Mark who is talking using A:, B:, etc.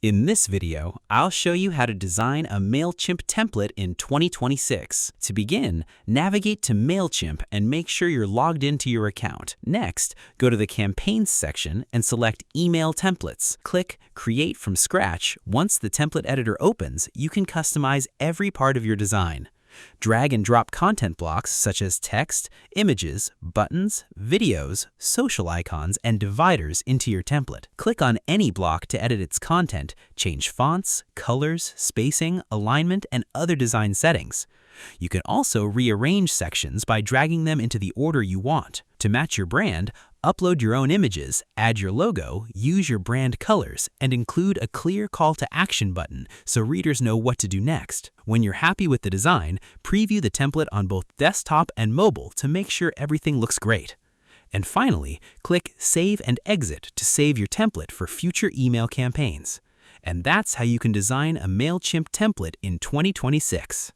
A: In this video, I'll show you how to design a Mailchimp template in 2026. To begin, navigate to Mailchimp and make sure you're logged into your account. Next, go to the Campaigns section and select Email Templates. Click Create from Scratch. Once the template editor opens, you can customize every part of your design. Drag and drop content blocks such as text, images, buttons, videos, social icons, and dividers into your template. Click on any block to edit its content, change fonts, colors, spacing, alignment, and other design settings. You can also rearrange sections by dragging them into the order you want. To match your brand, upload your own images, add your logo, use your brand colors, and include a clear call to action button so readers know what to do next. When you're happy with the design, preview the template on both desktop and mobile to make sure everything looks great. And finally, click Save and Exit to save your template for future email campaigns. And that's how you can design a Mailchimp template in 2026.